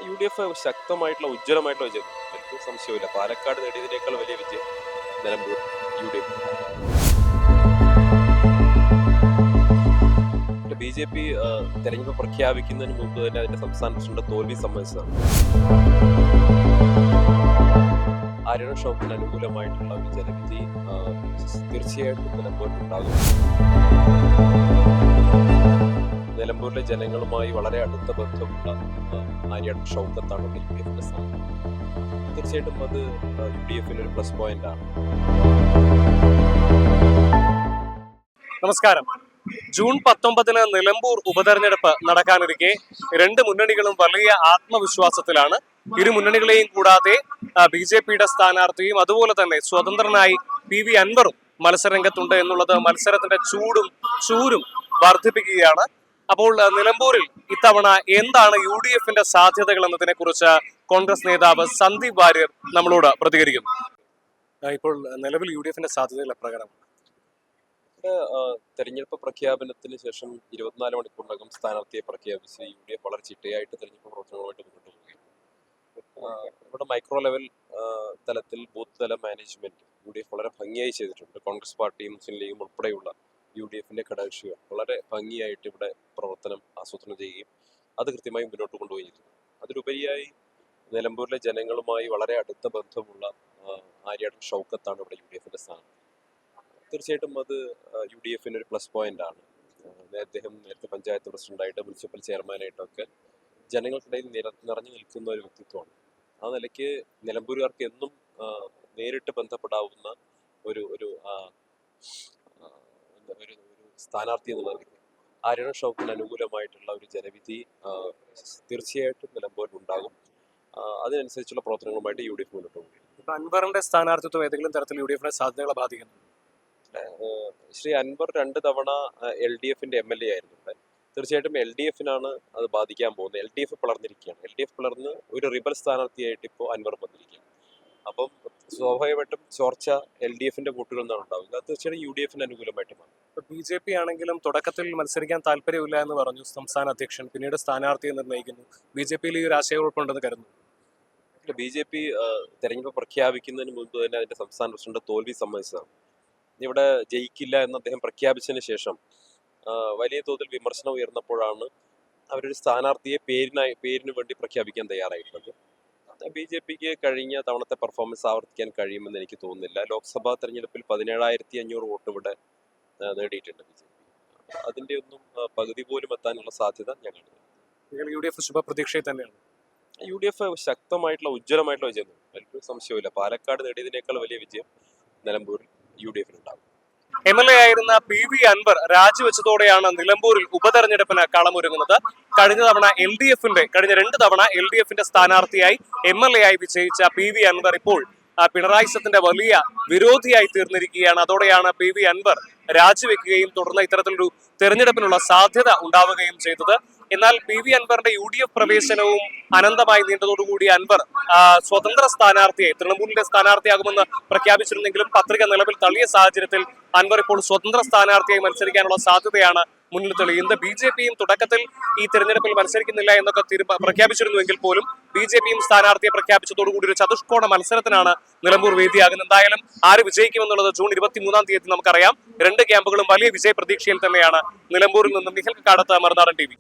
UDF ശക്തമായിട്ടുള്ള ഉജ്ജ്വലമായിട്ടുള്ള വിജയം. എനിക്ക് സംശയമില്ല. പാലക്കാട് നേടിയതിനേക്കാൾ വലിയ വിജയം നിലമ്പൂർ UDF. BJP തെരഞ്ഞെടുപ്പ് പ്രഖ്യാപിക്കുന്നതിന് മുമ്പ് തന്നെ അതിന്റെ സംസ്ഥാന പ്രസിഡന്റ് തോൽവി സമ്മതിച്ചതാണ്. ആര്യ ഷൗക്കത്തിന് അനുകൂലമായിട്ടുള്ള ഒരു ജനവിധി തീർച്ചയായിട്ടും നിലമ്പൂരിലുണ്ടാകും. നിലമ്പൂരിലെ ജനങ്ങളുമായി വളരെ അടുത്ത ബന്ധമുള്ള ആര്യ ഷൗക്കത്താണ് UDFന്റെ സ്ഥാനം. തീർച്ചയായിട്ടും അത് UDFന് ഒരു പ്ലസ് പോയിന്റ് ആണ്. നമസ്കാരം. ജൂൺ 19 നിലമ്പൂർ ഉപതെരഞ്ഞെടുപ്പ് നടക്കാനിരിക്കെ രണ്ട് മുന്നണികളും വലിയ ആത്മവിശ്വാസത്തിലാണ്. ഇരു മുന്നണികളെയും കൂടാതെ BJPയുടെ സ്ഥാനാർത്ഥിയും അതുപോലെ തന്നെ സ്വതന്ത്രനായി PV അൻവറും മത്സരരംഗത്തുണ്ട് എന്നുള്ളത് മത്സരത്തിന്റെ ചൂരും വർദ്ധിപ്പിക്കുകയാണ്. അപ്പോൾ നിലമ്പൂരിൽ ഇത്തവണ എന്താണ് UDFന്റെ സാധ്യതകൾ എന്നതിനെ കുറിച്ച് കോൺഗ്രസ് നേതാവ് സന്ദീപ് വാര്യർ നമ്മളോട് പ്രതികരിക്കുന്നു. ഇപ്പോൾ നിലവിൽ UDFന്റെ സാധ്യതകൾ എപ്രകാരം? തെരഞ്ഞെടുപ്പ് പ്രഖ്യാപനത്തിന് ശേഷം 24 മണിക്കൂറിനകം സ്ഥാനാർത്ഥിയെ പ്രഖ്യാപിച്ച് UDF വളരെ ചിട്ടയായിട്ട് തെരഞ്ഞെടുപ്പ് പ്രവർത്തനങ്ങളുമായിട്ട് മുന്നോട്ട് പോവുകയാണ്. ഇവിടെ മൈക്രോ ലെവൽ തലത്തിൽ ബൂത്ത് തല മാനേജ്മെന്റ് UDF വളരെ ഭംഗിയായി ചെയ്തിട്ടുണ്ട്. കോൺഗ്രസ് പാർട്ടിയും മുസ്ലിം ലീഗും ഉൾപ്പെടെയുള്ള UDFന്റെ ഘടകകക്ഷികൾ വളരെ ഭംഗിയായിട്ട് ഇവിടെ പ്രവർത്തനം ആസൂത്രണം ചെയ്യുകയും അത് കൃത്യമായി മുന്നോട്ട് കൊണ്ടുപോയി ചെയ്തു. അതിലുപരിയായി നിലമ്പൂരിലെ ജനങ്ങളുമായി വളരെ അടുത്ത ബന്ധമുള്ള ആര്യ ഷൗക്കത്താണ് ഇവിടെ UDFന്റെ സ്ഥാനം. തീർച്ചയായിട്ടും അത് UDFന് ഒരു പ്ലസ് പോയിന്റ് ആണ്. അദ്ദേഹം നേരത്തെ പഞ്ചായത്ത് പ്രസിഡന്റായിട്ട് മുനിസിപ്പൽ ചെയർമാനായിട്ടൊക്കെ ജനങ്ങൾക്കിടയിൽ നിറഞ്ഞു നിൽക്കുന്ന ഒരു വ്യക്തിത്വമാണ്. ആ നിലയ്ക്ക് നിലമ്പൂരുകാർക്ക് എന്നും നേരിട്ട് ബന്ധപ്പെടാവുന്ന ഒരു ഒരു സ്ഥാനാർത്ഥി എന്നുള്ള നിലയ്ക്ക് ആര്യ ഷൗക്കിന് അനുകൂലമായിട്ടുള്ള ഒരു ജനവിധി തീർച്ചയായിട്ടും നിലമ്പൂരിൽ ഉണ്ടാകും. അതിനനുസരിച്ചുള്ള പ്രവർത്തനങ്ങളുമായിട്ട് UDF മുന്നോട്ട് പോകും. അൻവറിന്റെ സ്ഥാനാർത്ഥിത്വം ഏതെങ്കിലും തരത്തിൽ UDFന്റെ സാധ്യതകളെ ബാധിക്കുന്നു? ശ്രീ അൻവർ 2 തവണ LDFന്റെ MLA ആയിരുന്നു ഇവിടെ. തീർച്ചയായിട്ടും LDFനാണ് അത് ബാധിക്കാൻ പോകുന്നത്. LDF പിളർന്നിരിക്കുകയാണ്. LDF പിളർന്ന് ഒരു റിബൽ സ്ഥാനാർത്ഥിയായിട്ട് ഇപ്പോൾ അൻവർ വന്നിരിക്കുകയാണ്. അപ്പം സ്വാഭാവികമായിട്ടും ചോർച്ച LDFന്റെ വോട്ടുകളിൽ നിന്നാണ് ഉണ്ടാവുക. അത് തീർച്ചയായിട്ടും UDFന് അനുകൂലമായിട്ട് മാറും. BJP ആണെങ്കിലും തുടക്കത്തിൽ മത്സരിക്കാൻ താല്പര്യമില്ല എന്ന് പറഞ്ഞു സംസ്ഥാന അധ്യക്ഷൻ, പിന്നീട് സ്ഥാനാർത്ഥിയെ നിർണ്ണയിക്കുന്നു. BJPയിൽ ഈ ഒരു ആശയക്കുഴപ്പമുണ്ടെന്ന് കരുതുന്നു. BJP തെരഞ്ഞെടുപ്പ് പ്രഖ്യാപിക്കുന്നതിന് മുമ്പ് തന്നെ അതിന്റെ സംസ്ഥാന പ്രസിഡന്റ് തോൽവി സമ്മതിച്ചതാണ്. ഇവിടെ ജയിക്കില്ല എന്ന് അദ്ദേഹം പ്രഖ്യാപിച്ചതിന് ശേഷം വലിയ തോതിൽ വിമർശനം ഉയർന്നപ്പോഴാണ് അവരൊരു സ്ഥാനാർത്ഥിയെ പേരിന് വേണ്ടി പ്രഖ്യാപിക്കാൻ തയ്യാറായിട്ടുള്ളത്. BJPക്ക് കഴിഞ്ഞ തവണത്തെ പെർഫോമൻസ് ആവർത്തിക്കാൻ കഴിയുമെന്ന് എനിക്ക് തോന്നുന്നില്ല. ലോക്സഭാ തെരഞ്ഞെടുപ്പിൽ 17,500 വോട്ട് ഇവിടെ നേടിയിട്ടുണ്ട് BJP. അതിന്റെ ഒന്നും പകുതി പോലും എത്താനുള്ള സാധ്യത ഞങ്ങൾ UDF ശുഭപ്രതീക്ഷയിൽ തന്നെയാണ്. UDF ശക്തമായിട്ടുള്ള ഉജ്ജ്വലമായിട്ടുള്ള വിജയം. എനിക്ക് സംശയമില്ല. പാലക്കാട് നേടിയതിനേക്കാൾ വലിയ വിജയം നിലമ്പൂരിൽ UDFനുണ്ടാകും. MLA ആയിരുന്ന PV അൻവർ രാജിവെച്ചതോടെയാണ് നിലമ്പൂരിൽ ഉപതെരഞ്ഞെടുപ്പിന് കളമൊരുങ്ങുന്നത്. കഴിഞ്ഞ 2 തവണ LDFന്റെ സ്ഥാനാർത്ഥിയായി MLA ആയി വിജയിച്ച PV അൻവർ ഇപ്പോൾ പിണറായി സത്തിന്റെ വലിയ വിരോധിയായി തീർന്നിരിക്കുകയാണ്. അതോടെയാണ് PV അൻവർ രാജിവെക്കുകയും തുടർന്ന് ഇത്തരത്തിലൊരു തെരഞ്ഞെടുപ്പിനുള്ള സാധ്യത ഉണ്ടാവുകയും ചെയ്തത്. എന്നാൽ PV അൻവറിന്റെ UDF പ്രവേശനവും അനന്തമായി നീണ്ടതോടുകൂടി അൻവർ സ്വതന്ത്ര സ്ഥാനാർത്ഥിയെ തൃണമൂലിന്റെ സ്ഥാനാർത്ഥിയാകുമെന്ന് പ്രഖ്യാപിച്ചിരുന്നെങ്കിലും പത്രിക നിലവിൽ തള്ളിയ സാഹചര്യത്തിൽ അൻവർ ഇപ്പോൾ സ്വതന്ത്ര സ്ഥാനാർത്ഥിയായി മത്സരിക്കാനുള്ള സാധ്യതയാണ് മുന്നിൽ തെളിയുന്നത്. BJPയും തുടക്കത്തിൽ ഈ തെരഞ്ഞെടുപ്പിൽ മത്സരിക്കുന്നില്ല എന്നൊക്കെ പ്രഖ്യാപിച്ചിരുന്നുവെങ്കിൽ പോലും BJPയും സ്ഥാനാർത്ഥിയെ പ്രഖ്യാപിച്ചതോടുകൂടി ഒരു ചതുഷ്കോണ മത്സരത്തിനാണ് നിലമ്പൂർ വേദിയാകുന്നത്. എന്തായാലും ആര് വിജയിക്കുമെന്നുള്ളത് ജൂൺ 23 നമുക്കറിയാം. രണ്ട് ക്യാമ്പുകളും വലിയ വിജയ പ്രതീക്ഷയിൽ തന്നെയാണ്. നിലമ്പൂരിൽ നിന്നും നിഖിൽ കാടത്ത്, മറുനാടൻ TV.